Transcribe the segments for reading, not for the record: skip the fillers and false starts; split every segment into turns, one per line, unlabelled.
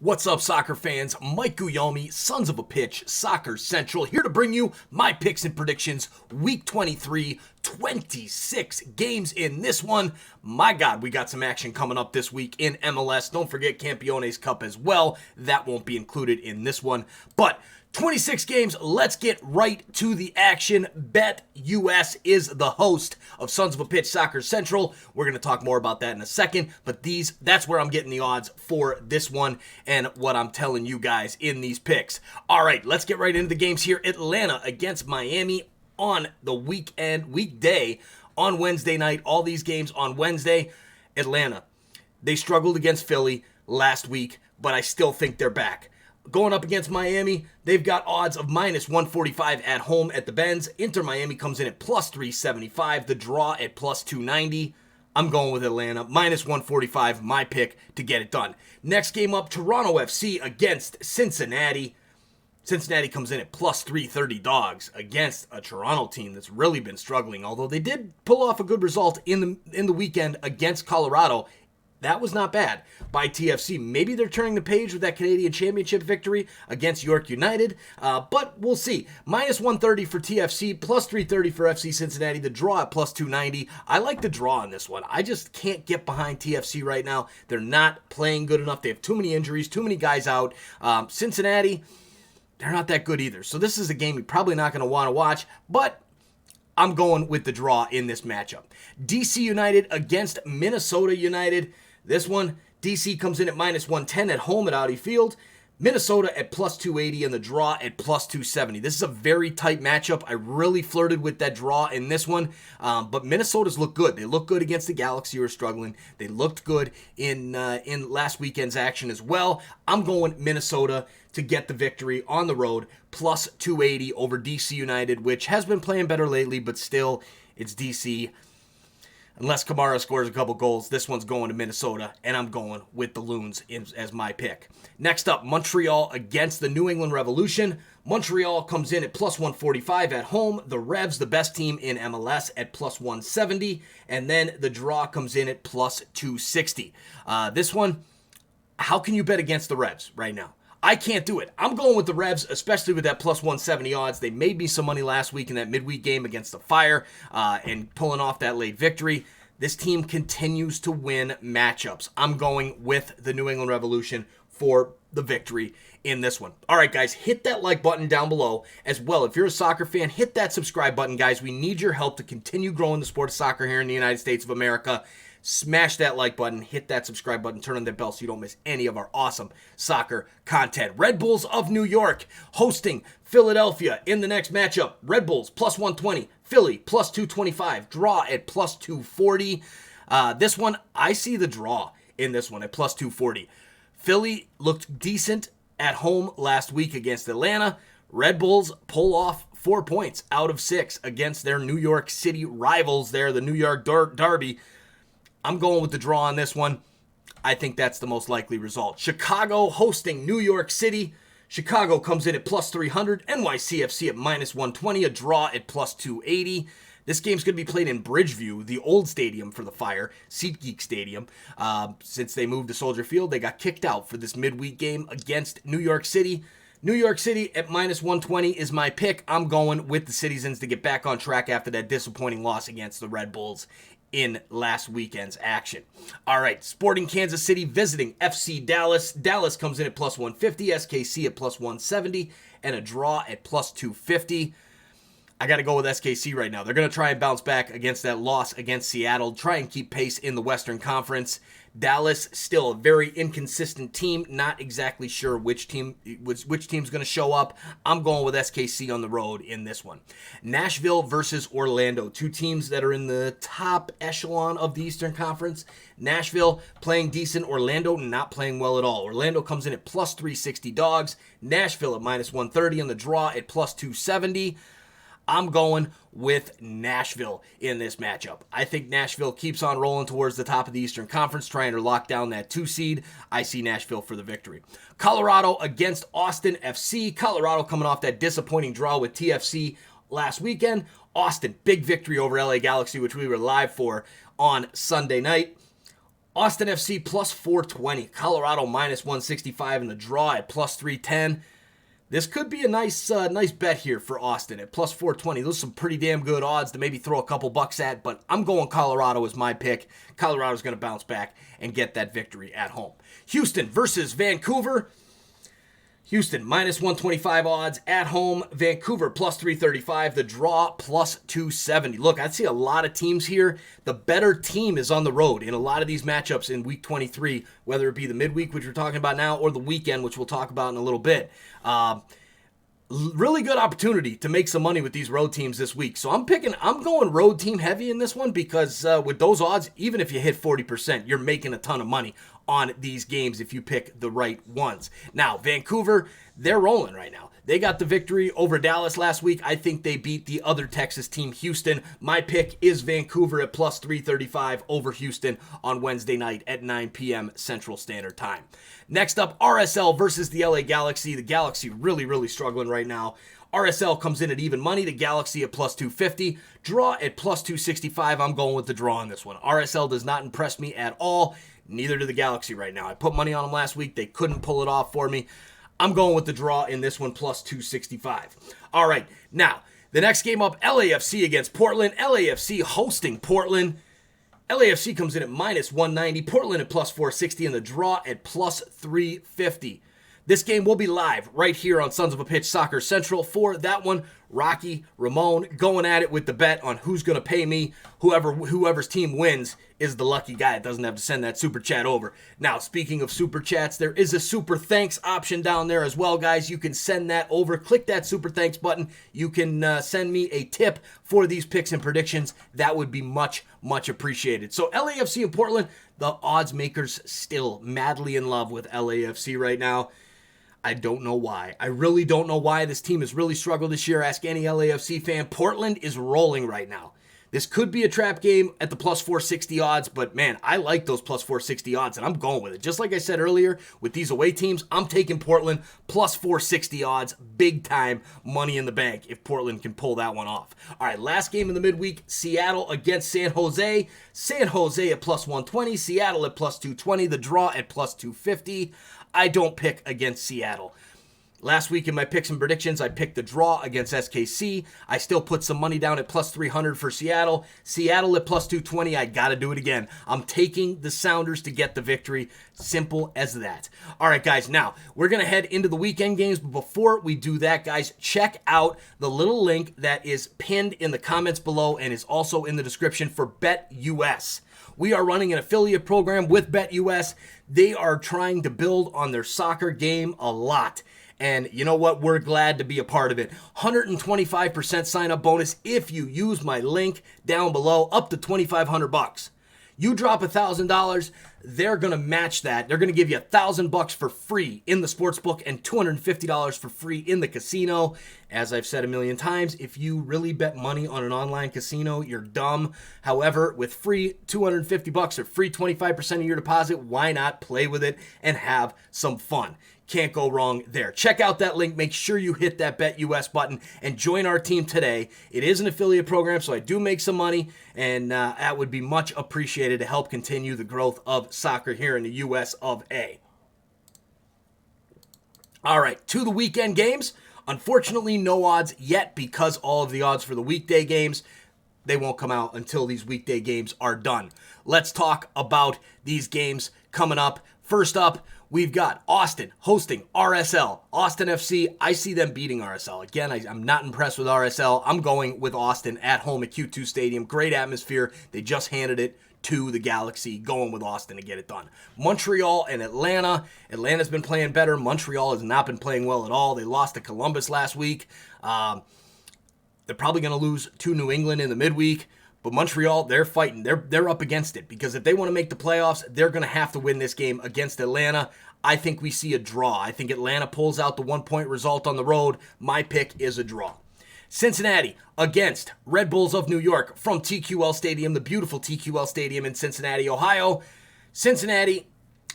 What's up, soccer fans? Mike Guglielmi, Sons of a Pitch, Soccer Central, here to bring you my picks and predictions. Week 23, 26 games in this one. My God, we got some action coming up this week in MLS. Don't forget Campiones Cup as well. That won't be included in this one. But 26 games, let's get right to the action. BetUS is the host of Sons of a Pitch Soccer Central. We're going to talk more about that in a second, but that's where I'm getting the odds for this one and what I'm telling you guys in these picks. All right, let's get right into the games here. Atlanta against Miami on the weekday on Wednesday night. All these games on Wednesday. Atlanta, they struggled against Philly last week, but I still think they're back. Going up against Miami, they've got odds of minus 145 at home at the Benz. Inter Miami comes in at plus 375. The draw at plus 290. I'm going with Atlanta. Minus 145, my pick to get it done. Next game up, Toronto FC against Cincinnati. Cincinnati comes in at plus 330 dogs against a Toronto team that's really been struggling. Although they did pull off a good result in the weekend against Colorado. That was not bad by TFC. Maybe they're turning the page with that Canadian Championship victory against York United, but we'll see. Minus 130 for TFC, plus 330 for FC Cincinnati. The draw at plus 290. I like the draw on this one. I just can't get behind TFC right now. They're not playing good enough. They have too many injuries, too many guys out. Cincinnati, they're not that good either. So this is a game you're probably not going to want to watch, but I'm going with the draw in this matchup. DC United against Minnesota United. This one, DC comes in at minus 110 at home at Audi Field. Minnesota at plus 280 and the draw at plus 270. This is a very tight matchup. I really flirted with that draw in this one, but Minnesota's look good. They look good against the Galaxy, who are struggling. They looked good in last weekend's action as well. I'm going Minnesota to get the victory on the road, plus 280 over DC United, which has been playing better lately, but still, it's DC. Unless Kamara scores a couple goals, this one's going to Minnesota, and I'm going with the Loons as my pick. Next up, Montreal against the New England Revolution. Montreal comes in at plus 145 at home. The Revs, the best team in MLS, at plus 170. And then the draw comes in at plus 260. This one, how can you bet against the Revs right now? I can't do it. I'm going with the Revs, especially with that plus 170 odds. They made me some money last week in that midweek game against the Fire and pulling off that late victory. This team continues to win matchups. I'm going with the New England Revolution for the victory in this one. All right, guys, hit that like button down below as well. If you're a soccer fan, hit that subscribe button, guys. We need your help to continue growing the sport of soccer here in the United States of America. Smash that like button, hit that subscribe button, turn on that bell so you don't miss any of our awesome soccer content. Red Bulls of New York hosting Philadelphia in the next matchup. Red Bulls plus 120, Philly plus 225, draw at plus 240. This one, I see the draw in this one at plus 240. Philly looked decent at home last week against Atlanta. Red Bulls pull off 4 points out of 6 against their New York City rivals there, the New York Derby. I'm going with the draw on this one. I think that's the most likely result. Chicago hosting New York City. Chicago comes in at plus 300. NYCFC at minus 120. A draw at plus 280. This game's going to be played in Bridgeview, the old stadium for the Fire, SeatGeek Stadium. Since they moved to Soldier Field, they got kicked out for this midweek game against New York City. New York City at minus 120 is my pick. I'm going with the Citizens to get back on track after that disappointing loss against the Red Bulls in last weekend's action. All right, Sporting Kansas City visiting FC Dallas. Dallas comes in at plus 150, SKC at plus 170, and a draw at plus 250. I got to go with SKC right now. They're going to try and bounce back against that loss against Seattle, try and keep pace in the Western Conference. Dallas, still a very inconsistent team. Not exactly sure which team's going to show up. I'm going with SKC on the road in this one. Nashville versus Orlando, two teams that are in the top echelon of the Eastern Conference. Nashville playing decent. Orlando not playing well at all. Orlando comes in at plus 360 dogs. Nashville at minus 130 on the draw at plus 270. I'm going with Nashville in this matchup. I think Nashville keeps on rolling towards the top of the Eastern Conference, trying to lock down that 2 seed. I see Nashville for the victory. Colorado against Austin FC. Colorado coming off that disappointing draw with TFC last weekend. Austin, big victory over LA Galaxy, which we were live for on Sunday night. Austin FC plus 420. Colorado minus 165 in the draw at plus 310. This could be a nice bet here for Austin at plus 420. Those are some pretty damn good odds to maybe throw a couple bucks at, but I'm going Colorado as my pick. Colorado's going to bounce back and get that victory at home. Houston versus Vancouver. Houston minus 125 odds at home. Vancouver plus 335. The draw plus 270. Look, I'd see a lot of teams here. The better team is on the road in a lot of these matchups in week 23, whether it be the midweek, which we're talking about now, or the weekend, which we'll talk about in a little bit. Really good opportunity to make some money with these road teams this week. So I'm going road team heavy in this one because with those odds, even if you hit 40%, you're making a ton of money on these games if you pick the right ones. Now, Vancouver, they're rolling right now. They got the victory over Dallas last week. I think they beat the other Texas team, Houston. My pick is Vancouver at plus 335 over Houston on Wednesday night at 9 p.m. Central Standard Time. Next up, RSL versus the LA Galaxy. The Galaxy really, really struggling right now. RSL comes in at even money. The Galaxy at plus 250. Draw at plus 265. I'm going with the draw on this one. RSL does not impress me at all. Neither do the Galaxy right now. I put money on them last week. They couldn't pull it off for me. I'm going with the draw in this one, plus 265. All right, now, the next game up, LAFC against Portland. LAFC hosting Portland. LAFC comes in at minus 190. Portland at plus 460, and the draw at plus 350. This game will be live right here on Sons of a Pitch Soccer Central. For that one, Rocky, Ramon going at it with the bet on who's going to pay me. Whoever's team wins is the lucky guy. It doesn't have to send that super chat over. Now, speaking of super chats, there is a super thanks option down there as well, guys. You can send that over. Click that super thanks button. You can send me a tip for these picks and predictions. That would be much, much appreciated. So LAFC and Portland, the odds makers still madly in love with LAFC right now. I don't know why. I really don't know why. This team has really struggled this year. Ask any LAFC fan. Portland is rolling right now. This could be a trap game at the plus 460 odds, but man, I like those plus 460 odds, and I'm going with it. Just like I said earlier, with these away teams, I'm taking Portland plus 460 odds, big time money in the bank if Portland can pull that one off. All right, last game in the midweek, Seattle against San Jose. San Jose at plus 120, Seattle at plus 220, the draw at plus 250. I don't pick against Seattle. Last week in my picks and predictions, I picked the draw against SKC. I still put some money down at plus 300 for Seattle. Seattle at plus 220, I got to do it again. I'm taking the Sounders to get the victory. Simple as that. All right, guys, now we're going to head into the weekend games. But before we do that, guys, check out the little link that is pinned in the comments below and is also in the description for BetUS. We are running an affiliate program with BetUS. They are trying to build on their soccer game a lot. And you know what? We're glad to be a part of it. 125% sign-up bonus if you use my link down below, up to $2,500. You drop $1,000, they're going to match that. They're going to give you $1,000 for free in the sportsbook and $250 for free in the casino. As I've said a million times, if you really bet money on an online casino, you're dumb. However, with free $250 or free 25% of your deposit, why not play with it and have some fun? Can't go wrong there. Check out that link. Make sure you hit that BetUS button and join our team today. It is an affiliate program, so I do make some money, and that would be much appreciated to help continue the growth of soccer here in the US of A. All right, to the weekend games. Unfortunately, no odds yet because all of the odds for the weekday games, they won't come out until these weekday games are done. Let's talk about these games coming up. First up, we've got Austin hosting RSL. Austin FC, I see them beating RSL. Again, I'm not impressed with RSL. I'm going with Austin at home at Q2 Stadium. Great atmosphere. They just handed it to the Galaxy, going with Austin to get it done. Montreal and Atlanta. Atlanta's been playing better. Montreal has not been playing well at all. They lost to Columbus last week. They're probably going to lose to New England in the midweek. But Montreal, they're fighting. They're up against it because if they want to make the playoffs, they're going to have to win this game against Atlanta. I think we see a draw. I think Atlanta pulls out the 1-point result on the road. My pick is a draw. Cincinnati against Red Bulls of New York from TQL Stadium, the beautiful TQL Stadium in Cincinnati, Ohio. Cincinnati,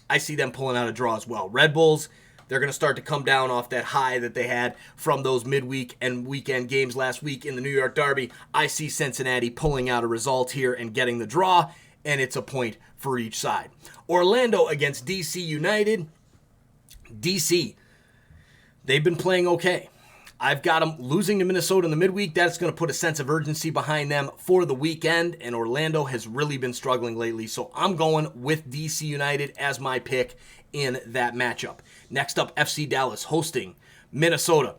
I see them pulling out a draw as well. Red Bulls, they're going to start to come down off that high that they had from those midweek and weekend games last week in the New York Derby. I see Cincinnati pulling out a result here and getting the draw. and it's a point for each side. Orlando against DC United. DC, they've been playing okay. I've got them losing to Minnesota in the midweek. That's going to put a sense of urgency behind them for the weekend, and Orlando has really been struggling lately, so I'm going with DC United as my pick in that matchup. Next up, FC Dallas hosting Minnesota.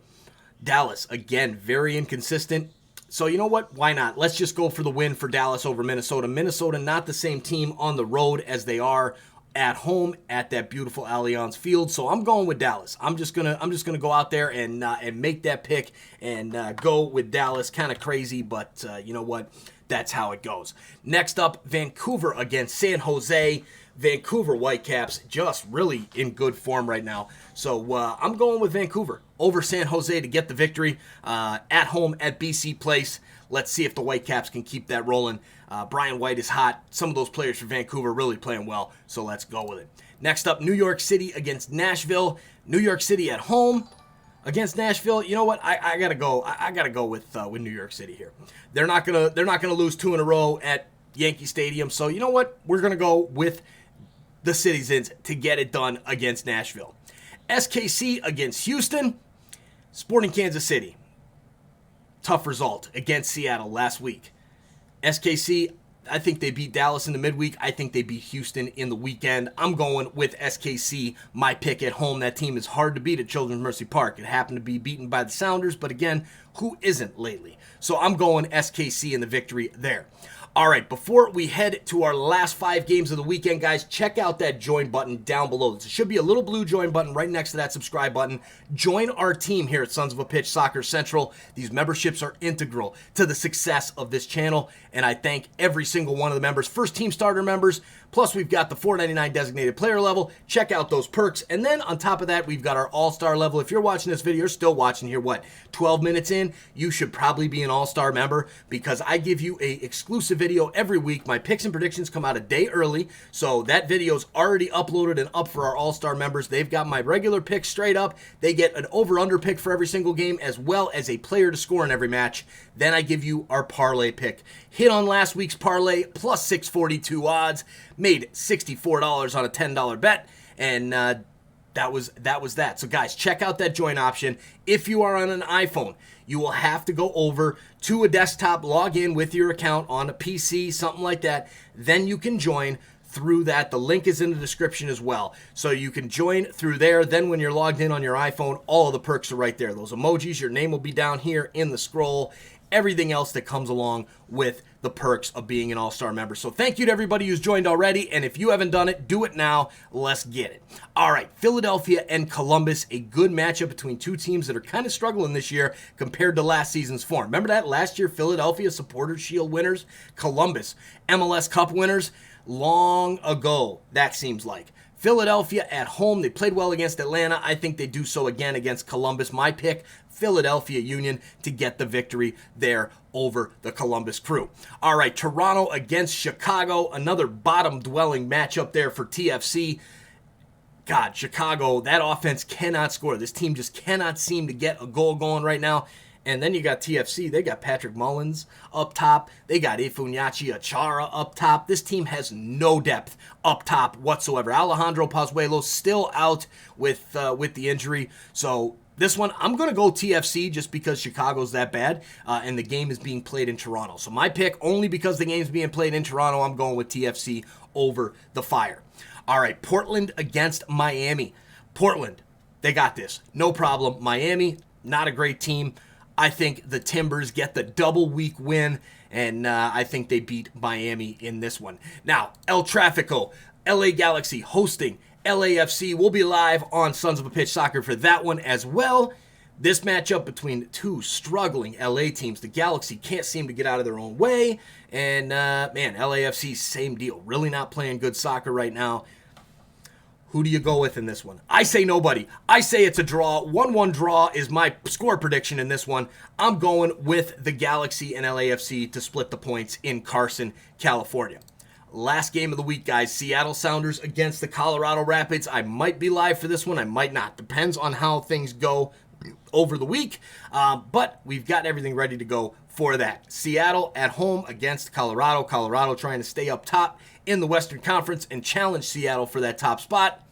Dallas, again, very inconsistent. So you know what? Why not? Let's just go for the win for Dallas over Minnesota. Minnesota, not the same team on the road as they are at home at that beautiful Allianz Field. So I'm going with Dallas. I'm just gonna go out there and make that pick and go with Dallas. Kind of crazy, but you know what? That's how it goes. Next up, Vancouver against San Jose. Vancouver Whitecaps just really in good form right now. So I'm going with Vancouver over San Jose to get the victory at home at BC Place. Let's see if the Whitecaps can keep that rolling. Brian White is hot. Some of those players for Vancouver really playing well, so let's go with it. Next up, New York City against Nashville. New York City at home against Nashville. You know what? I gotta go. I gotta go with New York City here. They're not gonna lose 2 in a row at Yankee Stadium. So you know what? We're gonna go with the Citizens to get it done against Nashville. SKC against Houston. Sporting Kansas City. Tough result against Seattle last week. SKC, I think they beat Dallas in the midweek. I think they beat Houston in the weekend. I'm going with SKC, my pick at home. That team is hard to beat at Children's Mercy Park. It happened to be beaten by the Sounders, but again, who isn't lately? So I'm going SKC in the victory there. All right, before we head to our last 5 games of the weekend, guys, check out that join button down below. There should be a little blue join button right next to that subscribe button. Join our team here at Sons of a Pitch Soccer Central. These memberships are integral to the success of this channel, and I thank every single one of the members, first team starter members, plus we've got the $4.99 designated player level. Check out those perks, and then on top of that, we've got our all-star level. If you're watching this video, you're still watching here, 12 minutes in, you should probably be an all-star member because I give you a exclusive video every week. My picks and predictions come out a day early, so that video's already uploaded and up for our all-star members. They've got my regular picks straight up. They get an over-under pick for every single game as well as a player to score in every match. Then I give you our parlay pick. Hit on last week's parlay, plus 642 odds, made $64 on a $10 bet, and that was that. So guys, check out that join option. If you are on an iPhone, you will have to go over to a desktop, log in with your account on a PC, something like that. Then you can join through that. The link is in the description as well. So you can join through there. Then when you're logged in on your iPhone, all of the perks are right there. Those emojis, your name will be down here in the scroll. Everything else that comes along with the perks of being an all-star member. So thank you to everybody who's joined already, and if you haven't done it, do it now. Let's get it. All right, Philadelphia and Columbus, a good matchup between two teams that are kind of struggling this year compared to last season's form. Remember that? Last year, Philadelphia Supporters Shield winners, Columbus MLS Cup winners. Long ago, that seems like. Philadelphia at home, they played well against Atlanta. I think they do so again against Columbus. My pick, Philadelphia Union to get the victory there over the Columbus Crew. All right, Toronto against Chicago, another bottom-dwelling matchup there for TFC. God, Chicago, that offense cannot score. This team just cannot seem to get a goal going right now. And then you got TFC. They got Patrick Mullins up top. They got Ifunyachi Achara up top. This team has no depth up top whatsoever. Alejandro Pozuelo still out with the injury. So this one, I'm going to go TFC just because Chicago's that bad, and the game is being played in Toronto. So my pick, only because the game's being played in Toronto, I'm going with TFC over the Fire. All right, Portland against Miami. Portland, they got this. No problem. Miami, not a great team. I think the Timbers get the double week win, and I think they beat Miami in this one. Now, El Tráfico, LA Galaxy hosting LAFC. We'll be live on Sons of a Pitch Soccer for that one as well. This matchup between two struggling LA teams. The Galaxy can't seem to get out of their own way, and man, LAFC, same deal. Really not playing good soccer right now. Who do you go with in this one? I say nobody. I say it's a draw. 1-1 draw is my score prediction in this one. I'm going with the Galaxy and LAFC to split the points in Carson, California. Last game of the week, guys. Seattle Sounders against the Colorado Rapids. I might be live for this one. I might not. Depends on how things go over the week. But we've got everything ready to go for that. Seattle at home against Colorado. Colorado trying to stay up top in the Western Conference and challenge Seattle for that top spot.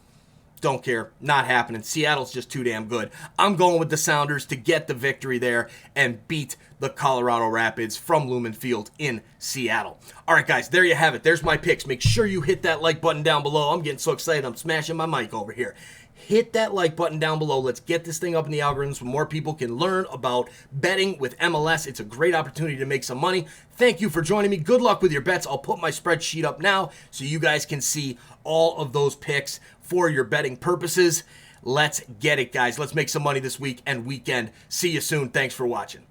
Don't care. Not happening. Seattle's just too damn good. I'm going with the Sounders to get the victory there and beat the Colorado Rapids from Lumen Field in Seattle. All right, guys, there you have it. There's my picks. Make sure you hit that like button down below. I'm getting so excited. I'm smashing my mic over here. Hit that like button down below. Let's get this thing up in the algorithms so more people can learn about betting with MLS. It's a great opportunity to make some money. Thank you for joining me. Good luck with your bets. I'll put my spreadsheet up now so you guys can see all of those picks for your betting purposes. Let's get it, guys. Let's make some money this week and weekend. See you soon. Thanks for watching.